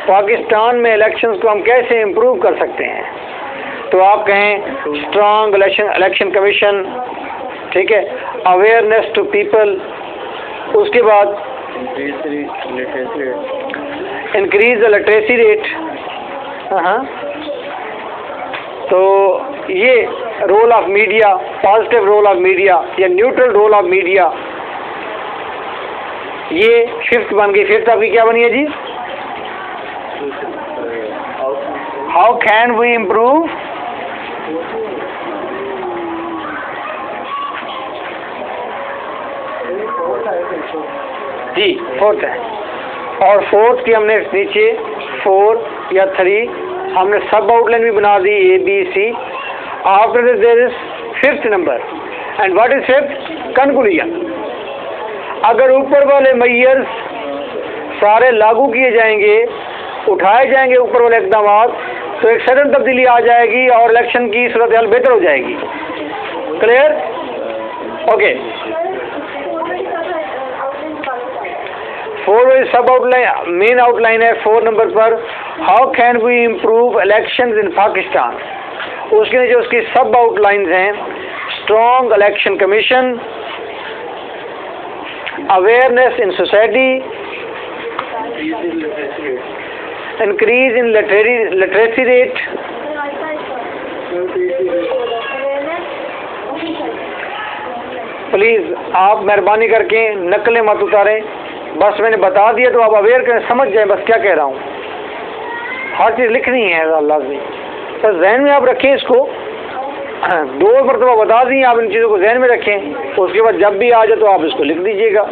Speaker 2: Pakistan में इलेक्शंस को हम कैसे इम्प्रूव कर सकते हैं? तो आप कहें स्ट्रॉन्ग इलेक्शन कमीशन, ठीक है, अवेयरनेस टू पीपल, उसके बाद इंक्रीज द लिटरेसी रेट। हाँ, तो ये role of media, positive role of media या न्यूट्रल रोल ऑफ मीडिया, ये 5th बन गई। 5th आपकी क्या बनी है जी? हाउ कैन वी इम्प्रूव जी फोर्थ है, और फोर्थ की हमने नीचे 4 या 3 हमने सब आउटलाइन भी बना दी A B C। After this there is fifth number, and what is fifth? Conclusion. अगर ऊपर वाले मेजर्स सारे लागू किए जाएंगे, उठाए जाएंगे ऊपर वाले इक़दामात, तो एक सडन तब्दीली आ जाएगी और इलेक्शन की सूरत हाल बेहतर हो जाएगी। क्लियर? ओके। 4 सब आउटलाइन, मेन आउटलाइन है 4 नंबर पर, how can we improve elections in Pakistan. उसके जो उसकी सब आउटलाइंस हैं, strong election commission, awareness in society, increase in literacy rate, please आप मेहरबानी करके नकलें मत उतारें, बस मैंने बता दिया तो आप अवेयर करें, समझ जाएं बस क्या कह रहा हूँ। हर चीज़ लिखनी है लाजमी, बस जहन में आप रखें इसको। 2 मरतबा बता दी, आप इन चीज़ों को जहन में रखें, उसके बाद जब भी आ जाए तो आप इसको लिख दीजिएगा।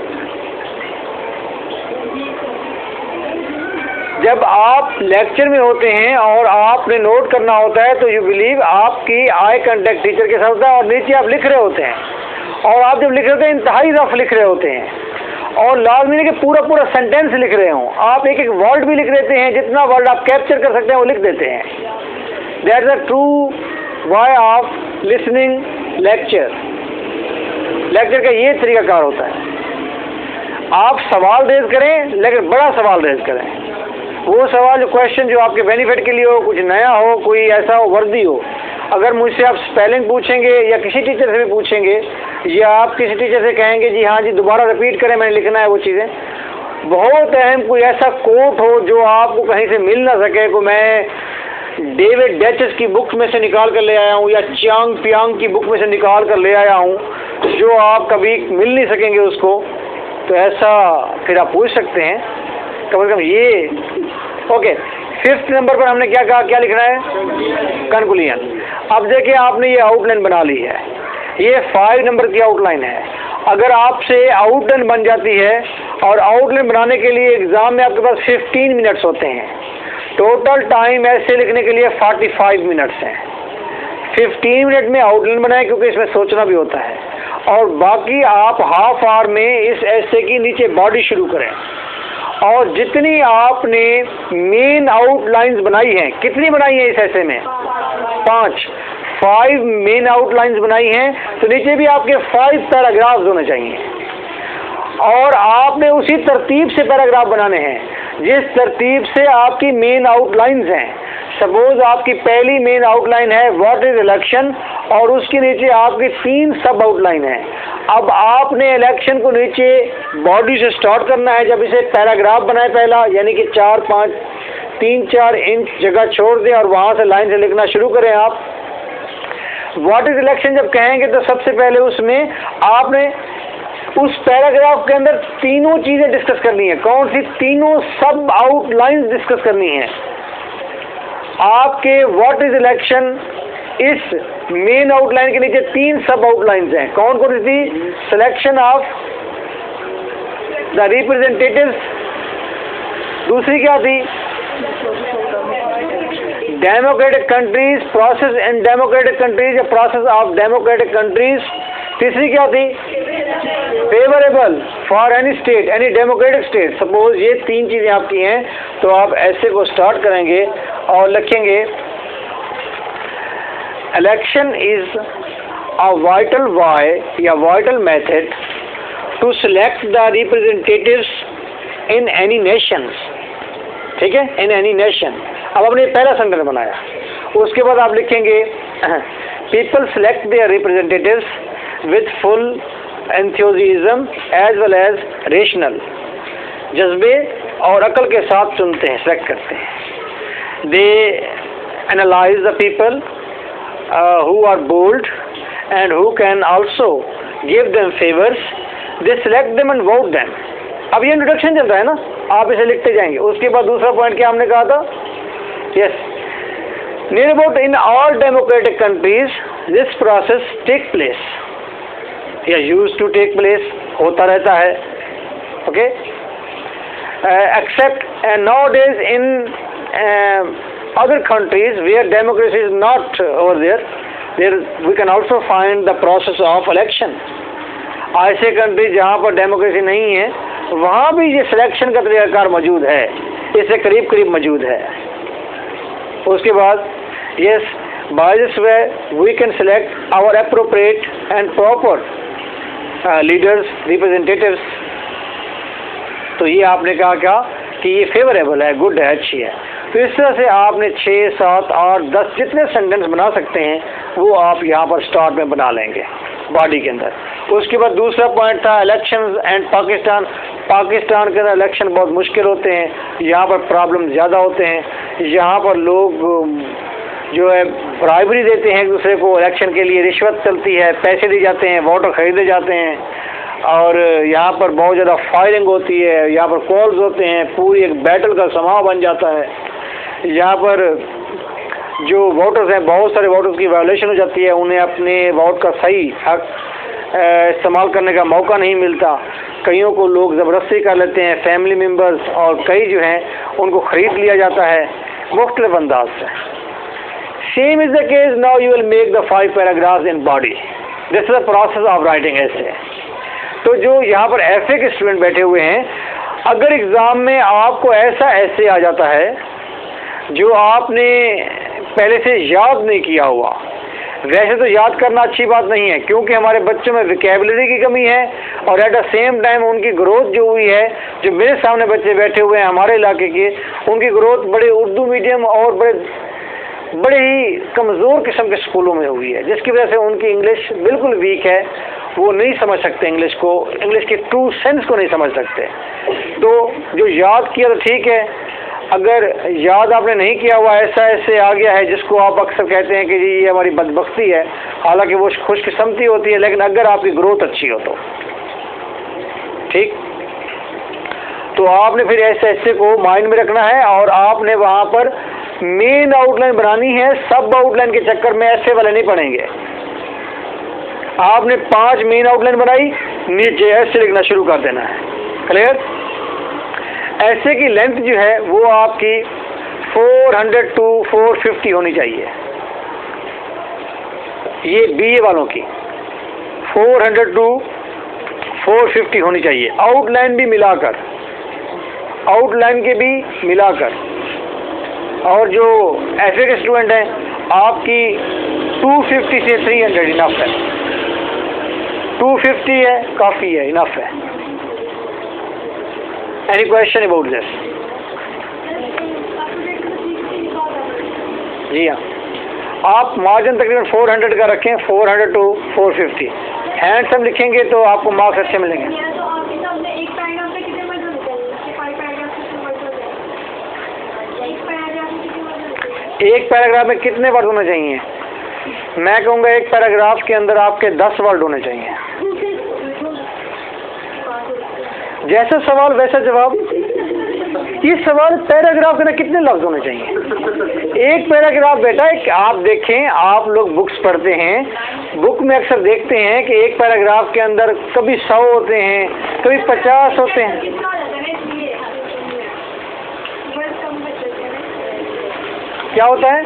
Speaker 2: जब आप लेक्चर में होते हैं और आपने नोट करना होता है तो यू बिलीव आपकी आई कांटेक्ट टीचर के साथ होता है, और नीचे आप लिख रहे होते हैं, और आप जब लिख रहे होते हैं इंतहाई रफ लिख रहे होते हैं, और लाजमी नहीं कि पूरा पूरा सेंटेंस लिख रहे हों, आप एक एक वर्ड भी लिख देते हैं, जितना वर्ड आप कैप्चर कर सकते हैं वो लिख देते हैं। That is a true way of listening lecture. Lecture का ये तरीकाकार होता है, आप सवाल रेज करें लेकिन बड़ा सवाल रेज करें, वो सवाल जो क्वेश्चन जो आपके बेनिफिट के लिए हो, कुछ नया हो, कोई ऐसा हो वर्दी हो। अगर मुझसे आप स्पेलिंग पूछेंगे या किसी टीचर से भी पूछेंगे, या आप किसी टीचर से कहेंगे जी हाँ जी दोबारा रिपीट करें मैंने लिखना है वो चीज़ें, बहुत अहम कोई ऐसा कोट हो जो आपको कहीं से मिल ना सके, को मैं डेविड डचस की बुक में से निकाल कर ले आया हूँ या चियांग पियांग की बुक में से निकाल कर ले आया हूँ, जो आप कभी मिल नहीं सकेंगे उसको, तो ऐसा फिर आप पूछ सकते हैं कम से कम ये। ओके, 5th नंबर पर हमने क्या कहा, क्या लिखना है? कंक्लूजन। अब देखिए आपने ये आउटलाइन बना ली है, ये 5 नंबर की आउटलाइन है। अगर आपसे आउटलाइन बन जाती है, और आउटलाइन बनाने के लिए एग्ज़ाम में आपके पास 15 मिनट्स होते हैं, टोटल टाइम ऐसे लिखने के लिए 45 मिनट्स हैं। 15 मिनट में आउटलाइन बनाएं क्योंकि इसमें सोचना भी होता है, और बाकी आप हाफ आवर में इस ऐसे की नीचे बॉडी शुरू करें, और जितनी आपने मेन आउटलाइंस बनाई हैं, कितनी बनाई हैं इस ऐसे में? 5 मेन आउटलाइंस बनाई हैं, तो नीचे भी आपके 5 पैराग्राफ्स होने चाहिए, और आपने उसी तरतीब से पैराग्राफ बनाने हैं जिस तरतीब से आपकी मेन आउटलाइंस हैं। सपोज आपकी पहली मेन आउटलाइन है व्हाट इज इलेक्शन, और उसके नीचे आपकी 3 सब आउटलाइन है। अब आपने इलेक्शन को नीचे बॉडी से स्टार्ट करना है, जब इसे पैराग्राफ बनाए पहला, यानी कि 3-4 इंच जगह छोड़ दें और वहाँ से लाइन से लिखना शुरू करें। आप व्हाट इज इलेक्शन जब कहेंगे तो सबसे पहले उसमें आपने उस पैराग्राफ के अंदर तीनों चीज़ें डिस्कस करनी है। कौन सी? तीनों सब आउटलाइंस डिस्कस करनी है। आपके व्हाट इज इलेक्शन इस मेन आउटलाइन के नीचे 3 सब आउटलाइंस हैं। कौन कौन सी थी? सिलेक्शन ऑफ द रिप्रेजेंटेटिव्स, दूसरी क्या थी? Democratic countries, process in democratic countries या प्रोसेस ऑफ डेमोक्रेटिक कंट्रीज, तीसरी क्या थी? Favourable for any state, any democratic state. Suppose ये 3 चीज़ें आपकी हैं, तो आप ऐसे को स्टार्ट करेंगे और लिखेंगे election is a vital way या vital method to select the representatives in any nations. ठीक है, इन एनी नेशन। अब आपने पहला सेंटेंस बनाया, उसके बाद आप लिखेंगे people select their representatives with full enthusiasm as well as rational, जज्बे और अकल के साथ चुनते हैं, सेलेक्ट करते हैं। They analyse the people who are bold and who can also give them favors, they select them and vote them। अब ये इंट्रोडक्शन चल रहा है ना, आप इसे लिखते जाएंगे। उसके बाद दूसरा पॉइंट क्या हमने कहा था? Yes, near about in all democratic countries this process take place या used to take place, होता रहता है। Okay, except nowadays in other countries where democracy is not over there we can also find the process of election. ऐसे कंट्री जहाँ पर डेमोक्रेसी नहीं है वहाँ भी ये सिलेक्शन का तरीकाकार मौजूद है, इससे करीब करीब मौजूद है। उसके बाद yes, by this way we can select our appropriate and proper leaders, representatives. तो ये आपने कहा क्या कि ये फेवरेबल है, गुड है, अच्छी है। तो इस तरह से आपने 6, 7, 8, 10 जितने सेंटेंस बना सकते हैं वो आप यहाँ पर स्टार्ट में बना लेंगे बॉडी के अंदर। उसके बाद दूसरा पॉइंट था इलेक्शंस एंड पाकिस्तान। पाकिस्तान के अंदर इलेक्शन बहुत मुश्किल होते हैं, यहाँ पर प्रॉब्लम ज़्यादा होते हैं, यहाँ पर लोग जो है ब्राइबरी देते हैं एक दूसरे को, इलेक्शन के लिए रिश्वत चलती है, पैसे दिए जाते हैं, वोटर खरीदे जाते हैं, और यहाँ पर बहुत ज़्यादा फायरिंग होती है, यहाँ पर कॉल्स होते हैं, पूरी एक बैटल का समाव बन जाता है। यहाँ पर जो वोटर्स हैं बहुत सारे वोटर्स की वायलेशन हो जाती है, उन्हें अपने वोट का सही हक इस्तेमाल करने का मौका नहीं मिलता। कईयों को लोग ज़बरदस्ती कर लेते हैं, फैमिली मेम्बर्स, और कई जो हैं उनको ख़रीद लिया जाता है मुख्तलिफ अंदाज से। Same is the case now you will make the 5 paragraphs in body. This is the process of writing ऐसे। तो जो यहाँ पर ऐसे के स्टूडेंट बैठे हुए हैं, अगर एग्ज़ाम में आपको ऐसा ऐसे आ जाता है जो आपने पहले से याद नहीं किया हुआ, वैसे तो याद करना अच्छी बात नहीं है क्योंकि हमारे बच्चों में वोकैबुलरी की कमी है, और एट द सेम टाइम उनकी ग्रोथ जो हुई है, जो मेरे सामने बच्चे बैठे हुए हैं हमारे इलाके के, उनकी ग्रोथ बड़े उर्दू मीडियम और बड़े ही कमज़ोर किस्म के स्कूलों में हुई है, जिसकी वजह से उनकी इंग्लिश बिल्कुल वीक है। वो नहीं समझ सकते इंग्लिश को, इंग्लिश के ट्रू सेंस को नहीं समझ सकते। तो जो याद किया तो ठीक है, अगर याद आपने नहीं किया हुआ ऐसा ऐसे आ गया है जिसको आप अक्सर कहते हैं कि जी ये हमारी बदबख्ती है, हालांकि वो खुशकिस्मती होती है, लेकिन अगर आपकी ग्रोथ अच्छी हो तो ठीक। तो आपने फिर ऐसे ऐसे को माइंड में रखना है और आपने वहाँ पर मेन आउटलाइन बनानी है। सब आउटलाइन के चक्कर में ऐसे वाले नहीं पढ़ेंगे। आपने 5 मेन आउटलाइन बनाई, नीचे ऐसे लिखना शुरू कर देना है। क्लियर? ऐसे की लेंथ जो है वो आपकी 400 to 450 होनी चाहिए। ये BA वालों की 400 to 450 होनी चाहिए, आउटलाइन भी मिलाकर, आउटलाइन के भी मिलाकर। और जो ऐसे के स्टूडेंट हैं आपकी 250 से 300 इनफ है, 250 है काफ़ी है, इनफ है। Any question about this? जी हाँ, आप मार्जिन तकरीबन 400 का रखें, 400 to 450। हैंडसम लिखेंगे तो आपको मार्क्स अच्छे मिलेंगे। एक पैराग्राफ में कितने वर्ड होने चाहिए? मैं कहूँगा एक पैराग्राफ के अंदर आपके 10 वर्ड होने चाहिए। जैसा सवाल वैसा जवाब। ये सवाल पैराग्राफ के अंदर कितने लफ्ज होने चाहिए? एक पैराग्राफ बेटा, एक आप देखें, आप लोग बुक्स पढ़ते हैं, बुक में अक्सर देखते हैं कि एक पैराग्राफ के अंदर कभी 100 होते हैं, कभी 50 होते हैं। क्या होता है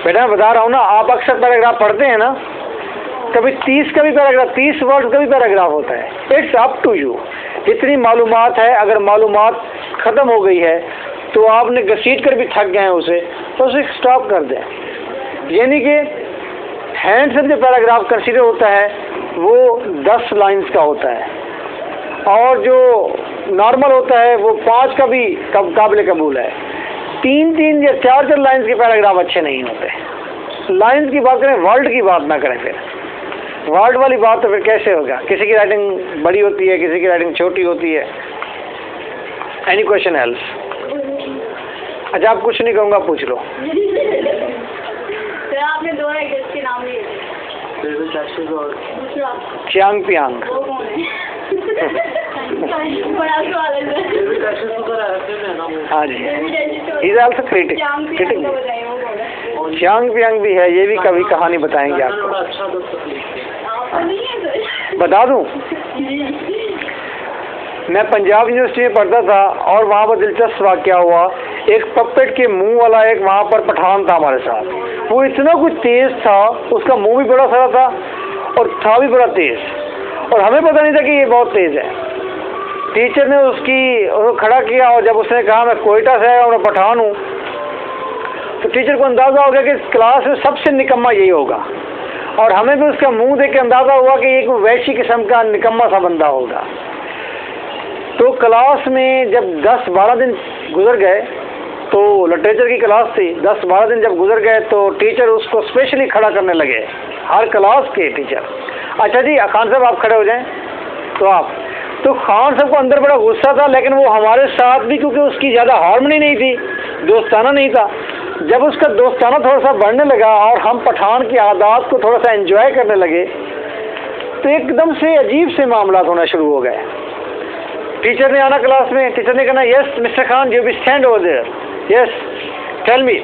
Speaker 2: बेटा? मैं बता रहा हूँ ना, आप अक्सर पैराग्राफ पढ़ते हैं ना, कभी 30 का भी पैराग्राफ, 30 वर्ड का भी पैराग्राफ होता है। It's up to you. इतनी मालूमात है, अगर मालूमात ख़त्म हो गई है तो आपने घसीट कर भी थक गए हैं उसे, तो उसे स्टॉप कर दें। यानी कि हैंड से जो पैराग्राफ कंसीडर होता है वो 10 लाइंस का होता है, और जो नॉर्मल होता है वो 5 का भी काबिल कबूल है। 3-3 या 4-4 लाइंस के पैराग्राफ अच्छे नहीं होते। लाइंस की बात करें, वर्ड की बात ना करें। फिर वर्ड वाली बात तो फिर कैसे होगा? किसी की राइटिंग बड़ी होती है, किसी की राइटिंग छोटी होती है। Any question else? अच्छा, आप कुछ नहीं कहूँगा, पूछ लो।
Speaker 3: सर आपने 2 राइटर्स के नाम लिए
Speaker 2: चियांग पियांग।
Speaker 3: बड़ा सवाल है।
Speaker 2: हाँ जी, इज आल्सो क्रिटिक। चियांग पियांग भी है, ये भी कभी कहानी बताएंगे आपको। बता दूं? मैं पंजाब यूनिवर्सिटी में पढ़ता था और वहाँ पर दिलचस्प वाक़या हुआ। एक पपेट के मुंह वाला एक वहाँ पर पठान था हमारे साथ। वो इतना कुछ तेज़ था, उसका मुंह भी बड़ा सारा था और था भी बड़ा तेज़, और हमें पता नहीं था कि ये बहुत तेज़ है। टीचर ने उसको खड़ा किया और जब उसने कहा मैं कोयटा से आया और मैं पठान हूँ, तो टीचर को अंदाज़ा हो गया कि क्लास में सबसे निकम्मा यही होगा, और हमें भी उसका मुंह देख के अंदाज़ा हुआ कि एक वैसी किस्म का निकम्मा सा बंदा होगा। तो क्लास में जब 10-12 दिन गुजर गए, तो लिटरेचर की क्लास थी, 10-12 दिन जब गुजर गए तो टीचर उसको स्पेशली खड़ा करने लगे, हर क्लास के टीचर। अच्छा जी खान साहब आप खड़े हो जाएं, तो खान साहब को अंदर बड़ा गुस्सा था, लेकिन वो हमारे साथ भी, क्योंकि उसकी ज़्यादा हार्मनी नहीं थी, दोस्ताना नहीं था। जब उसका दोस्ताना थोड़ा सा बढ़ने लगा और हम पठान की आदत को थोड़ा सा एंजॉय करने लगे, तो एकदम से अजीब से मामला होना शुरू हो गए। टीचर ने आना क्लास में, टीचर ने कहना yes Mister Khan you be stand over there, yes tell me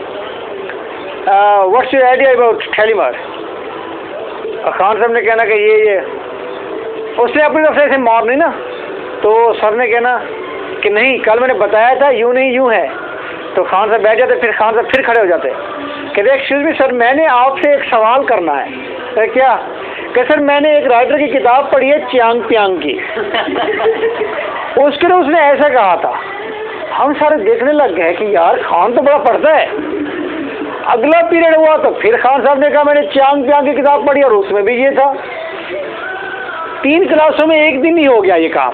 Speaker 2: what's your idea about थैलीमर। खान साहब ने कहना कि ये उसने अपनी तरफ से ऐसे मारनी ना, तो सर ने कहना कि नहीं कल मैंने बताया था यूँ नहीं यूँ है। तो खान साहब बैठ जाते, फिर खान साहब फिर खड़े हो जाते, कहते एक्सक्यूज मी सर मैंने आपसे एक सवाल करना है। क्या? कि सर मैंने एक राइटर की किताब पढ़ी है चियांग पियांग की, उसके लिए उसने ऐसा कहा था। हम सारे देखने लग गए कि यार खान तो बड़ा पढ़ता है। अगला पीरियड हुआ तो फिर खान साहब ने कहा मैंने चियांग पियांग की किताब पढ़ी और उसमें भी ये था। 3 क्लासों में एक दिन ही हो गया ये काम,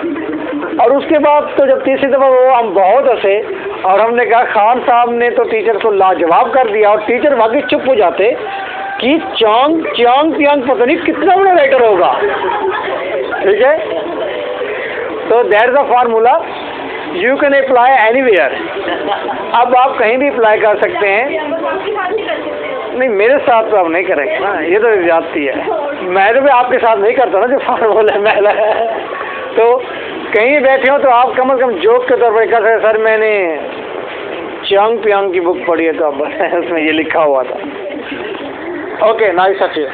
Speaker 2: और उसके बाद तो जब तीसरी दफ़ा वो हम बहुत हंसे और हमने कहा खान साहब ने तो टीचर को लाजवाब कर दिया, और टीचर वाकई चुप हो जाते कि चियांग पियांग पता नहीं कितना बड़ा राइटर होगा। ठीक है, तो that is the formula, you can apply anywhere. अब आप कहीं भी अप्लाई कर सकते हैं। नहीं मेरे साथ तो आप नहीं करेंगे ना, ये तो ज्यादती है। मैं तो भी आपके साथ नहीं करता ना जो फार्मूला मैं तो कहीं बैठे हो तो आप कम से कम जोक के तौर पर कह सकते सर मैंने चियांग पियांग की बुक पढ़ी है तो अब उसमें ये लिखा हुआ था। Okay nice of you.